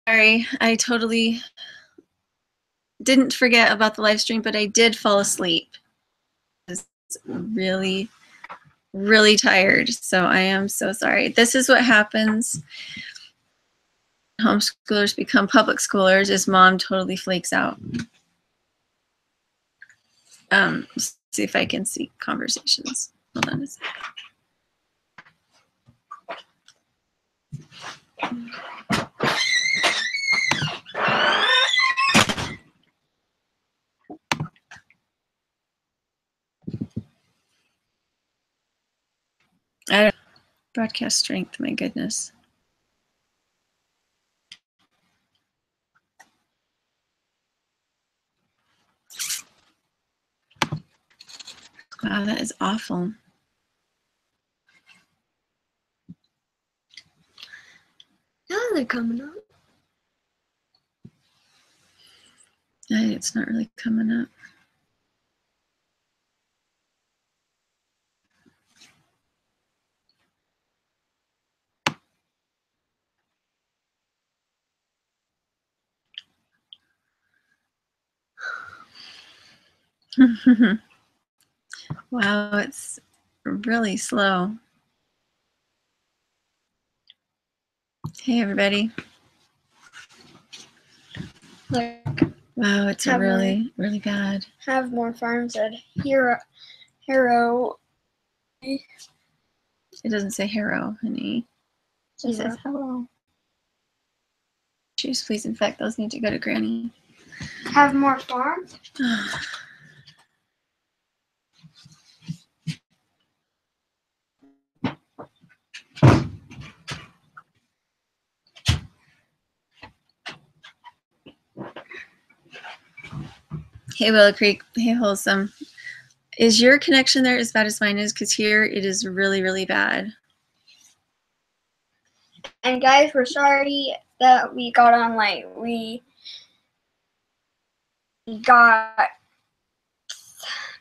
Sorry, I totally didn't forget about the live stream, but I did fall asleep. I was really, really tired, so I am so sorry. This is what happens. Homeschoolers become public schoolers is mom totally flakes out. Let's see if I can see conversations. Hold on a second. I don't broadcast strength, my goodness. Wow, that is awful. Now they're coming up. It's not really coming up. Wow, it's really slow. Hey, everybody. Like, wow, it's really, really bad. Have more farms at Hare. It doesn't say Hare, honey. It says hello. Choose, please. In fact, those need to go to Granny. Have more farms? Hey, Willow Creek. Hey, Wholesome. Is your connection there as bad as mine is? Because here it is really, really bad. And guys, we're sorry that we got on late. We got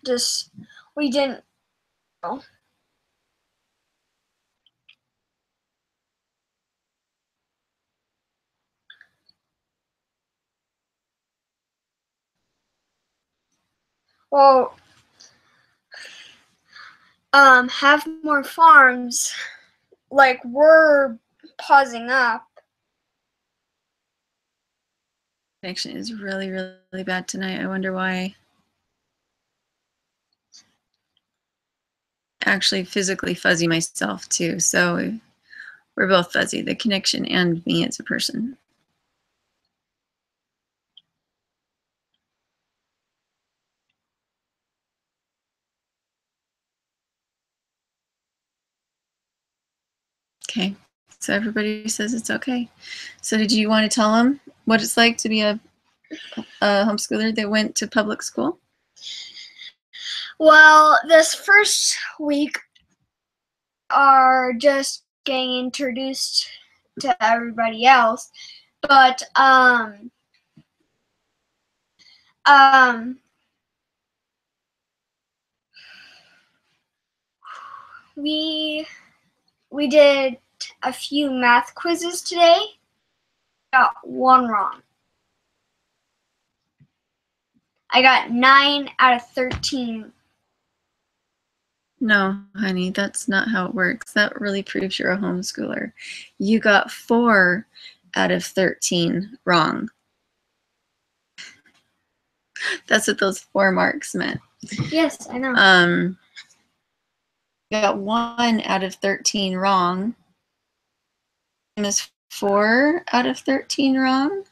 just, we didn't know. Well, have more farms, like we're pausing up. Connection is really, really bad tonight. I wonder why. Actually physically fuzzy myself too, so we're both fuzzy, the connection and me as a person. Okay, so everybody says it's okay. So did you want to tell them what it's like to be a homeschooler that went to public school? Well, this first week are just getting introduced to everybody else, but we did a few math quizzes today. Got one wrong. I got 9 out of 13. No, honey, that's not how it works. That really proves you're a homeschooler. You got 4 out of 13 wrong. That's what those 4 marks meant. Yes, I know. You got 1 out of 13 wrong. Is 4 out of 13 wrong?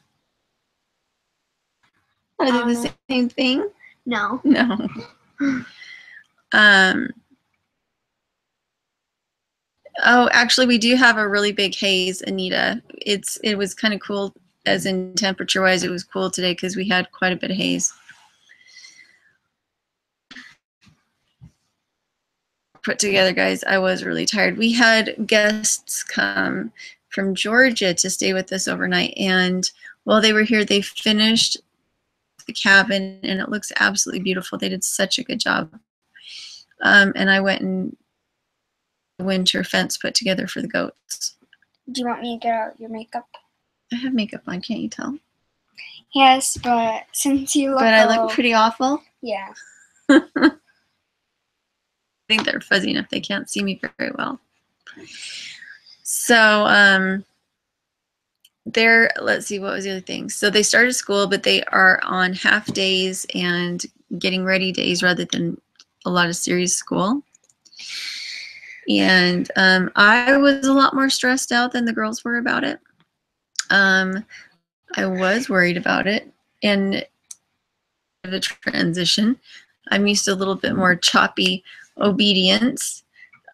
Are they the same thing? No. No. Oh, actually, we do have a really big haze, Anita. It was kind of cool, as in temperature-wise. It was cool today because we had quite a bit of haze. Put together, guys. I was really tired. We had guests come from Georgia to stay with us overnight, and while they were here, they finished the cabin, and it looks absolutely beautiful. They did such a good job. And I went and winter fence put together for the goats. Do you want me to get out your makeup? I have makeup on, can't you tell? Yes, but since you look But I look pretty awful. Yeah. I think they're fuzzy enough they can't see me very well. So let's see, what was the other thing? So they started school, but they are on half days and getting ready days rather than a lot of serious school. And I was a lot more stressed out than the girls were about it. I was worried about it, and the transition. I'm used to a little bit more choppy obedience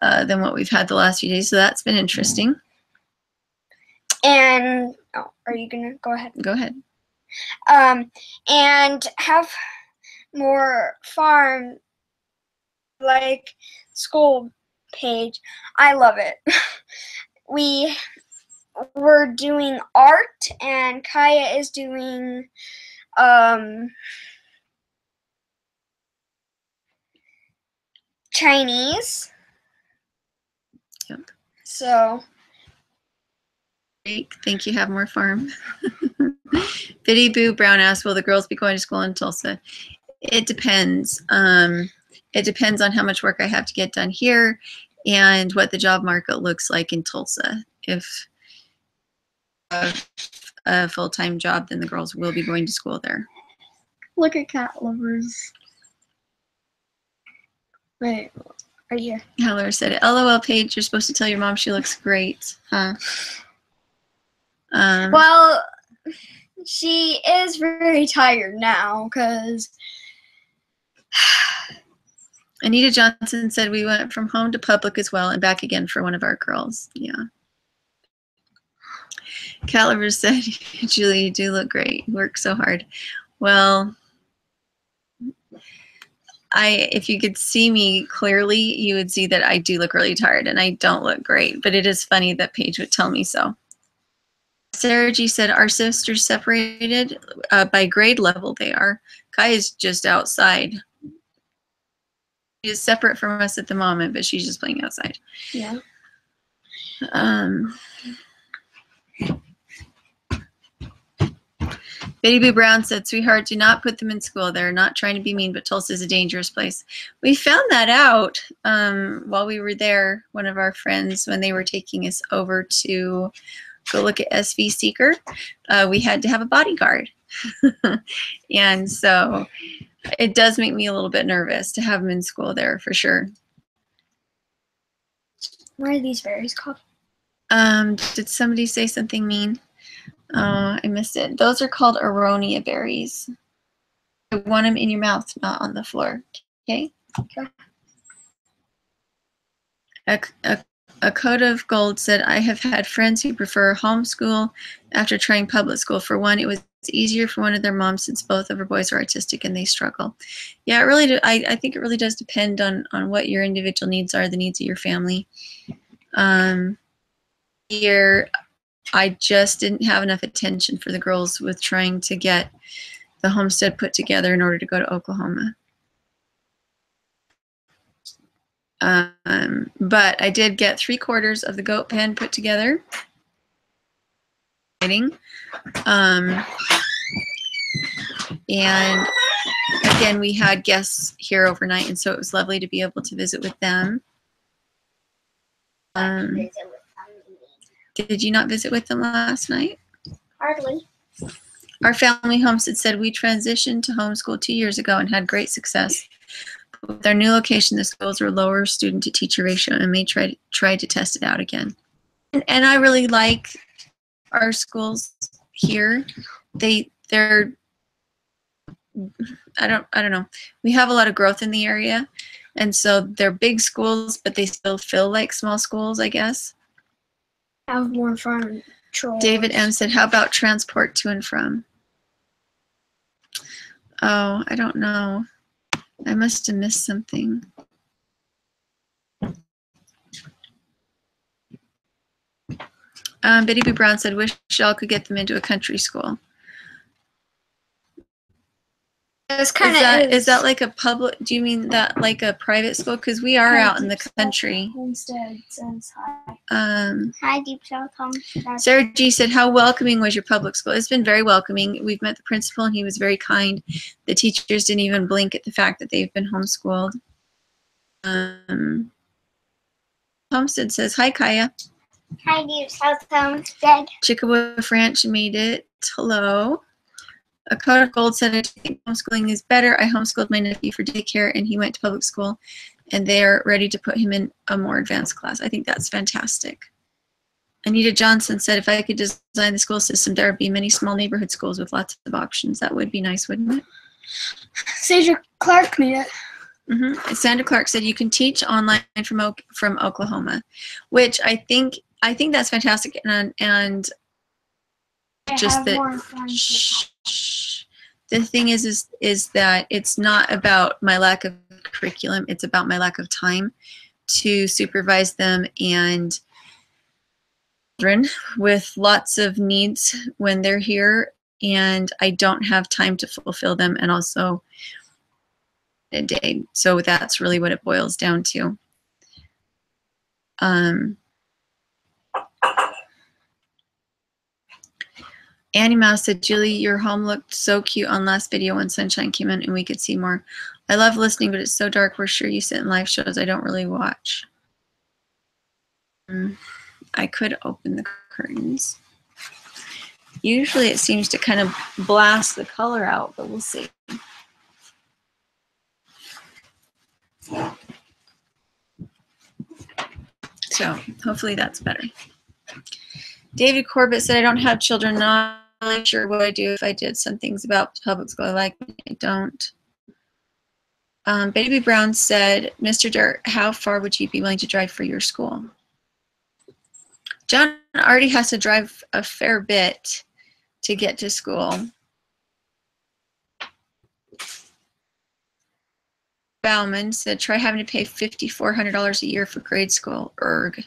than what we've had the last few days, so that's been interesting. And are you gonna go ahead? Go ahead. And have more farm like school page. I love it. We were doing art, and Kaya is doing Chinese. Yep. So Great. Thank you. Have more farm. Biddy Boo Brown asked, will the girls be going to school in Tulsa? It depends. It depends on how much work I have to get done here and what the job market looks like in Tulsa. If a full-time job, then the girls will be going to school there. Look at cat lovers. Wait, right here. Heller said, LOL, Paige, you're supposed to tell your mom she looks great, huh? Well, she is very tired now because Anita Johnson said we went from home to public as well and back again for one of our girls. Yeah. Caliber said, Julie, you do look great. You work so hard. Well, if you could see me clearly, you would see that I do look really tired and I don't look great, but it is funny that Paige would tell me so. Sarah G said, our sisters separated by grade level they are. Kai is just outside. She is separate from us at the moment, but she's just playing outside. Yeah. Betty Boo Brown said, sweetheart, do not put them in school. They're not trying to be mean, but Tulsa is a dangerous place. We found that out while we were there. One of our friends, when they were taking us over to go look at SV Seeker, we had to have a bodyguard. And so it does make me a little bit nervous to have them in school there for sure. What are these berries called? Did somebody say something mean? Oh, I missed it. Those are called aronia berries. I want them in your mouth, not on the floor. Okay? Okay. A Coat of Gold said, I have had friends who prefer homeschool after trying public school. For one, it was easier for one of their moms since both of her boys are autistic and they struggle. Yeah, it really I think it really does depend on what your individual needs are, the needs of your family. Here, I just didn't have enough attention for the girls with trying to get the homestead put together in order to go to Oklahoma. But I did get 3/4 of the goat pen put together. And again, we had guests here overnight, and so it was lovely to be able to visit with them. Did you not visit with them last night? Hardly. Our family homestead said we transitioned to homeschool 2 years ago and had great success. With our new location, the schools were lower student to teacher ratio and may try to test it out again. And I really like our schools here. They're I don't know. We have a lot of growth in the area, and so they're big schools, but they still feel like small schools, I guess. Have more farm trolls. David M said, how about transport to and from? Oh, I don't know. I must have missed something. Betty B. Brown said, wish y'all could get them into a country school. Is that like a public? Do you mean that like a private school? Because we are out in the country. Homestead says hi. Hi, Deep South Homestead. Sarah G said, "How welcoming was your public school?" It's been very welcoming. We've met the principal, and he was very kind. The teachers didn't even blink at the fact that they've been homeschooled. Homestead says, "Hi, Kaya." Hi, Deep South Homestead. Chickawa Ranch made it. Hello. A Code of Gold said, "I think homeschooling is better. I homeschooled my nephew for daycare, and he went to public school, and they're ready to put him in a more advanced class." I think that's fantastic. Anita Johnson said, "If I could design the school system, there would be many small neighborhood schools with lots of options." That would be nice, wouldn't it? Sandra Clark made it. Sandra Clark said, "You can teach online from Oklahoma," which I think that's fantastic, and just that. The thing is that it's not about my lack of curriculum. It's about my lack of time to supervise them and children with lots of needs when they're here, and I don't have time to fulfill them, and also a day. So that's really what it boils down to. Annie Mouse said, "Julie, your home looked so cute on last video when sunshine came in and we could see more. I love listening, but it's so dark. We're sure you sit in live shows I don't really watch." I could open the curtains. Usually it seems to kind of blast the color out, but we'll see. So hopefully that's better. David Corbett said, "I don't have children. Not really sure what I'd do if I did. Some things about public school I like, but I don't." Baby Brown said, "Mr. Dirt, how far would you be willing to drive for your school?" John already has to drive a fair bit to get to school. Bauman said, "Try having to pay $5,400 a year for grade school. Erg."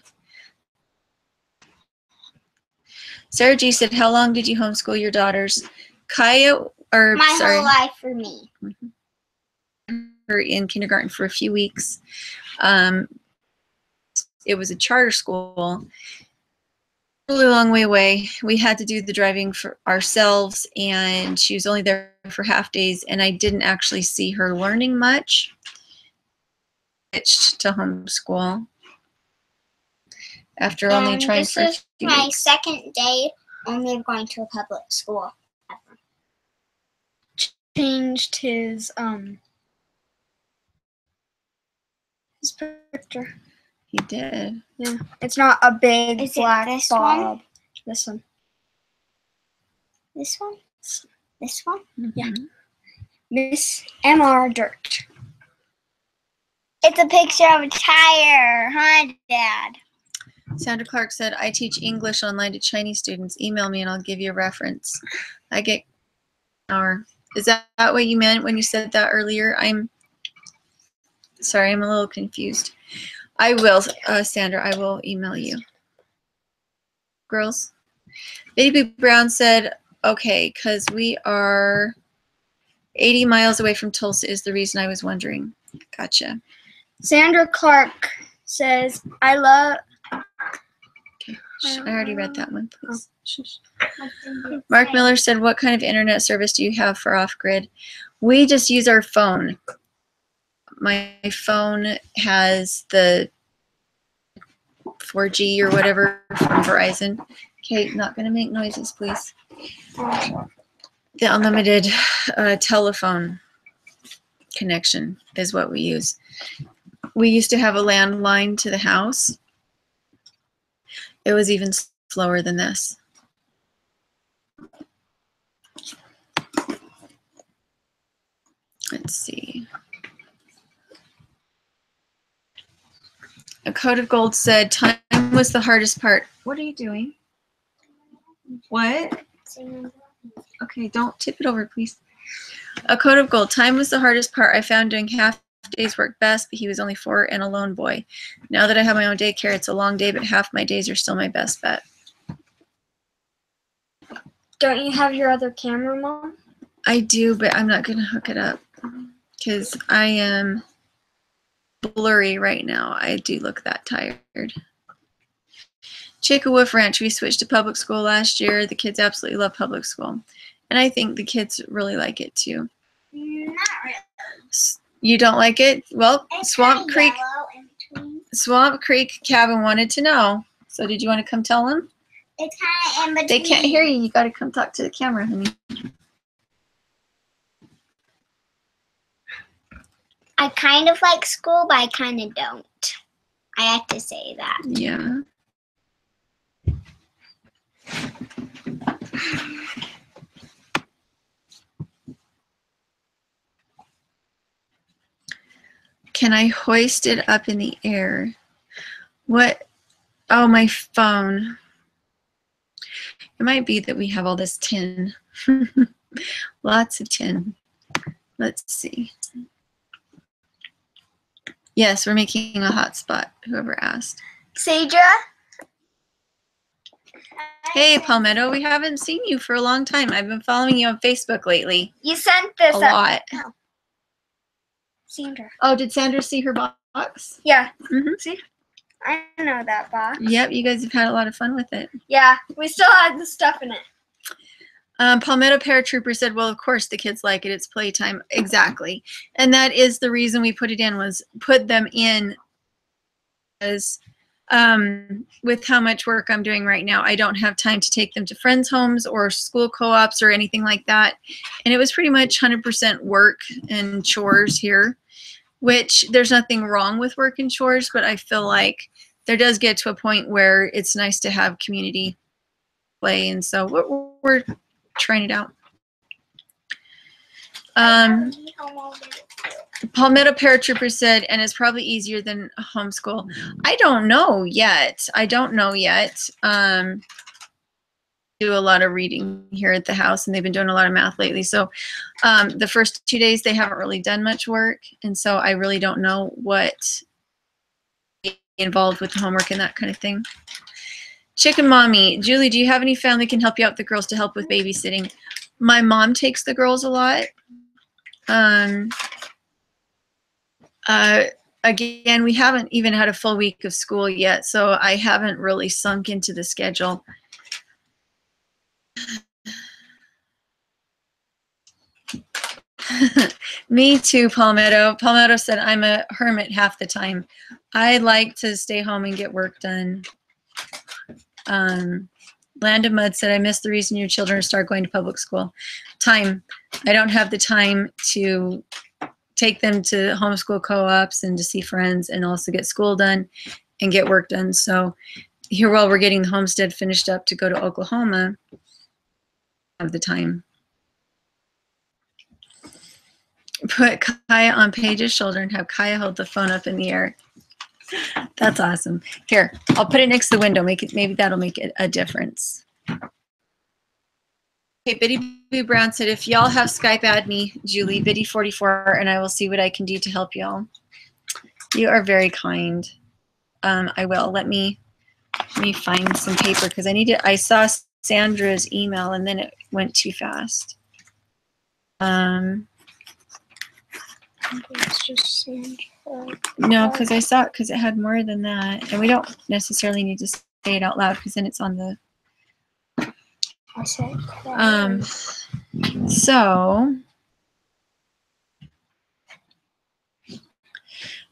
Sarah G said, "How long did you homeschool your daughters?" My whole life for me. In kindergarten for a few weeks. It was a charter school, really long way away. We had to do the driving for ourselves, and she was only there for half days, and I didn't actually see her learning much. Switched to homeschool after only trying for a few weeks. This is my second day only going to a public school ever. Changed his picture. He did. Yeah. It's not a big black bob. This one. This one? This one? Yeah. Miss MR Dirt. It's a picture of a tire, huh, Dad? Sandra Clark said, "I teach English online to Chinese students. Email me and I'll give you a reference." I get hour. Is that what you meant when you said that earlier? I'm sorry, I'm a little confused. I will, Sandra, I will email you. Girls? Baby Brown said, "Okay, because we are 80 miles away from Tulsa is the reason I was wondering." Gotcha. Sandra Clark says, "I love..." Okay. I already read that one, please. Mark Miller said, "What kind of internet service do you have for off-grid?" We just use our phone. My phone has the 4G or whatever from Verizon. Okay, not going to make noises, please. The unlimited telephone connection is what we use. We used to have a landline to the house. It was even slower than this. Let's see. A Code of Gold said, "Time was the hardest part." What are you doing? What? Okay, don't tip it over, please. A Code of Gold. "Time was the hardest part. I found doing half days work best, but he was only 4 and a lone boy. Now that I have my own daycare, it's a long day, but half my days are still my best bet." Don't you have your other camera, Mom? I do, but I'm not going to hook it up because I am blurry right now. I do look that tired. Chicka-Woof Ranch, we switched to public school last year. The kids absolutely love public school. And I think the kids really like it too. Not really. You don't like it? Well, It's Swamp Creek yellow Cabin wanted to know. So did you want to come tell them? It's kind of in between. They can't hear you. You got to come talk to the camera, honey. I kind of like school, but I kind of don't. I have to say that. Yeah. Can I hoist it up in the air? What? Oh, my phone. It might be that we have all this tin. Lots of tin. Let's see. Yes, we're making a hotspot, whoever asked. Sadra? Hey, Palmetto, we haven't seen you for a long time. I've been following you on Facebook lately. You sent this a lot. Oh. Sandra. Oh, did Sandra see her box? Yeah. Mm-hmm. See? I know that box. Yep, you guys have had a lot of fun with it. Yeah, we still had the stuff in it. Palmetto Paratrooper said, well, of course the kids like it. It's playtime. Exactly. And that is the reason we put it in, was put them in as with how much work I'm doing right now, I don't have time to take them to friends' homes or school co-ops or anything like that. And it was pretty much 100% work and chores here, which there's nothing wrong with work and chores, but I feel like there does get to a point where it's nice to have community play. And so we're trying it out. Palmetto Paratrooper said, and it's probably easier than homeschool. I don't know yet. Do a lot of reading here at the house, and they've been doing a lot of math lately. So the first 2 days, they haven't really done much work. And so I really don't know what involved with the homework and that kind of thing. Chicken Mommy, Julie, do you have any family can help you out with the girls to help with babysitting? My mom takes the girls a lot. Again, we haven't even had a full week of school yet, so I haven't really sunk into the schedule. Me too, Palmetto. Palmetto said, I'm a hermit half the time. I like to stay home and get work done. Land of Mud said, I miss the reason your children start going to public school. Time. I don't have the time to take them to homeschool co-ops and to see friends and also get school done and get work done. So here, while we're getting the homestead finished up to go to Oklahoma, I have the time. Put Kaya on Paige's shoulder and have Kaya hold the phone up in the air. That's awesome. Here, I'll put it next to the window. Maybe that'll make it a difference. Okay, Biddy Boo Brown said, if y'all have Skype, add me, Julie, Biddy44, and I will see what I can do to help y'all. You are very kind. I will. Let me find some paper because I saw Sandra's email and then it went too fast. It's just Sandra. No, because I saw it because it had more than that. And we don't necessarily need to say it out loud because then it's on the... I said so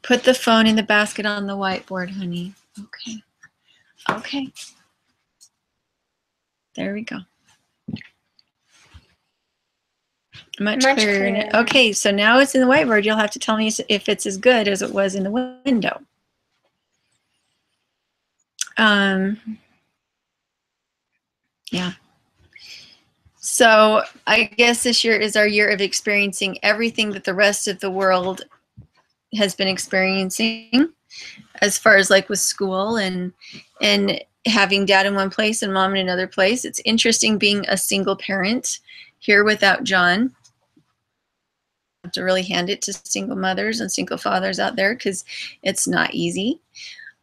put the phone in the basket on the whiteboard, honey. Okay. Okay. There we go. Much clearer. Okay, so now it's in the whiteboard. You'll have to tell me if it's as good as it was in the window. Yeah. So I guess this year is our year of experiencing everything that the rest of the world has been experiencing, as far as like with school and having dad in one place and mom in another place. It's interesting being a single parent here without John. I have to really hand it to single mothers and single fathers out there because it's not easy.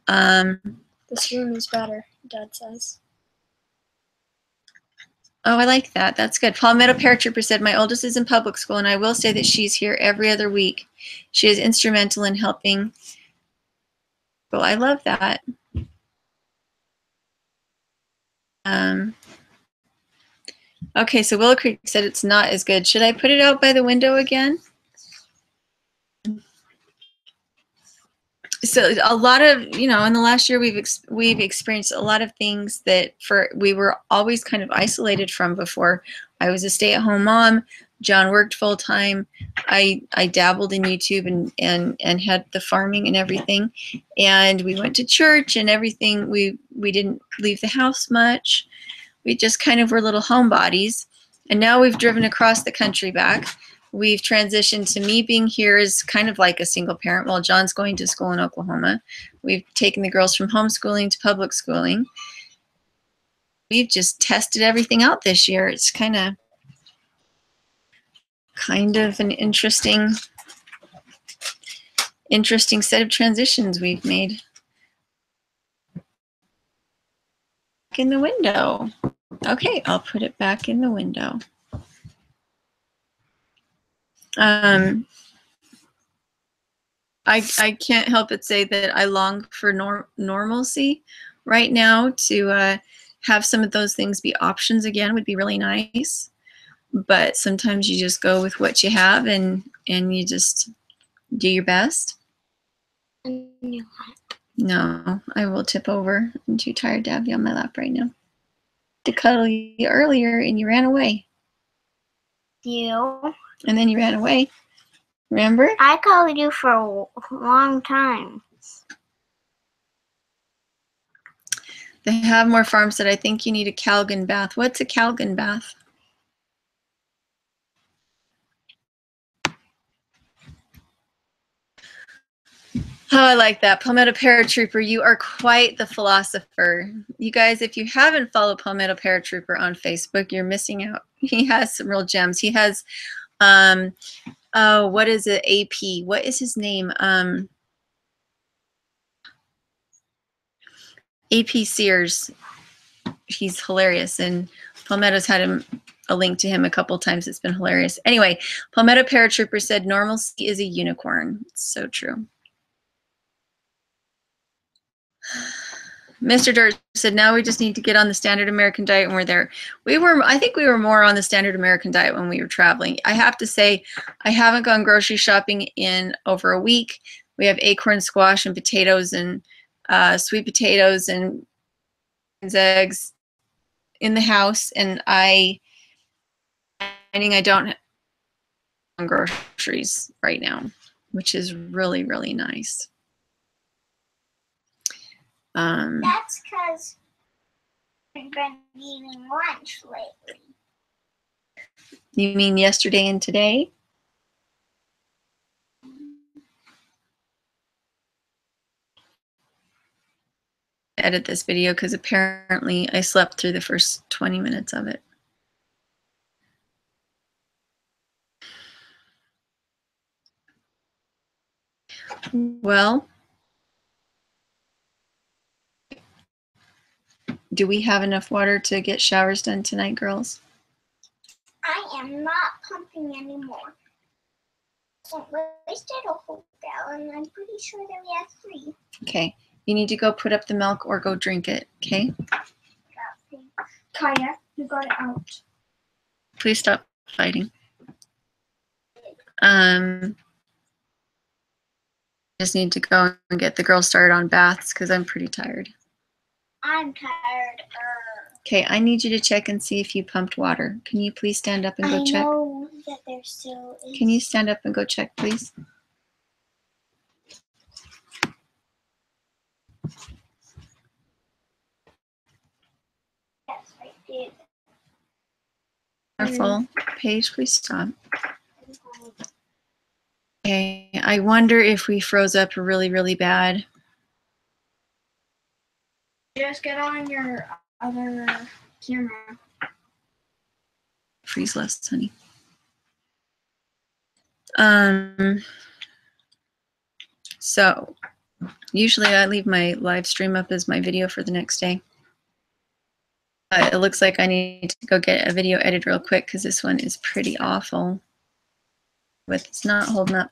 This room is better, Dad says. Oh, I like that. That's good. Palmetto Paratrooper said, my oldest is in public school, and I will say that she's here every other week. She is instrumental in helping. Well, I love that. Okay, so Willow Creek said it's not as good. Should I put it out by the window again? So a lot of, in the last year we've experienced a lot of things that we were always kind of isolated from before. I was a stay-at-home mom. John worked full time. I dabbled in YouTube and had the farming and everything, and we went to church and everything. We didn't leave the house much. We just kind of were little homebodies, and now we've driven across the country back. We've transitioned to me being here as kind of like a single parent while John's going to school in Oklahoma. We've taken the girls from homeschooling to public schooling. We've just tested everything out this year. It's kind of an interesting set of transitions we've made. Back in the window. Okay, I'll put it back in the window. I can't help but say that I long for normalcy right now. To have some of those things be options again would be really nice. But sometimes you just go with what you have and you just do your best. No, I will tip over. I'm too tired to have you on my lap right now. To cuddle you earlier and you ran away. You? And then you ran away. Remember? I cuddled you for a long time. The Have More Farm said, I think you need a Calgon bath. What's a Calgon bath? Oh, I like that. Palmetto Paratrooper, you are quite the philosopher. You guys, if you haven't followed Palmetto Paratrooper on Facebook, you're missing out. He has some real gems. He has, what is it, AP? What is his name? AP Sears. He's hilarious, and Palmetto's had a link to him a couple times. It's been hilarious. Anyway, Palmetto Paratrooper said, normalcy is a unicorn. It's so true. Mr. Dirt said, now we just need to get on the standard American diet when we're there. I think we were more on the standard American diet when we were traveling. I have to say, I haven't gone grocery shopping in over a week. We have acorn squash and potatoes and sweet potatoes and eggs in the house, and I don't have groceries right now, which is really, really nice. That's because we've been eating lunch lately. You mean yesterday and today? Edit this video because apparently I slept through the first 20 minutes of it. Well, do we have enough water to get showers done tonight, girls? I am not pumping anymore. So wasted a whole gallon. I'm pretty sure that we have 3. Okay. You need to go put up the milk or go drink it, okay? Kaya, you got it out. Please stop fighting. Just need to go and get the girls started on baths because I'm pretty tired. I'm tired. Okay, I need you to check and see if you pumped water. Can you please stand up and go check? I know that there still is. Can you stand up and go check, please? Yes, I did. Careful. Paige, please stop. Okay, I wonder if we froze up really, really bad. Just get on your other camera. Freeze less, honey. So usually I leave my live stream up as my video for the next day. it looks like I need to go get a video edited real quick because this one is pretty awful. It's not holding up.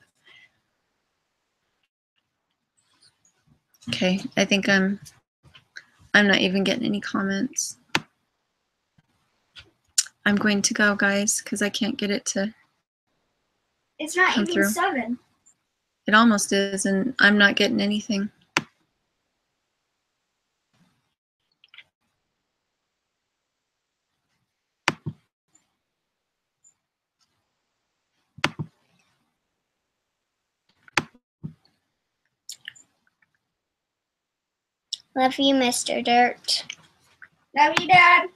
Okay, I think I'm not even getting any comments. I'm going to go, guys, because I can't get it to It's not come even through. 7. It almost is, and I'm not getting anything. Love you, Mr. Dirt. Love you, Dad.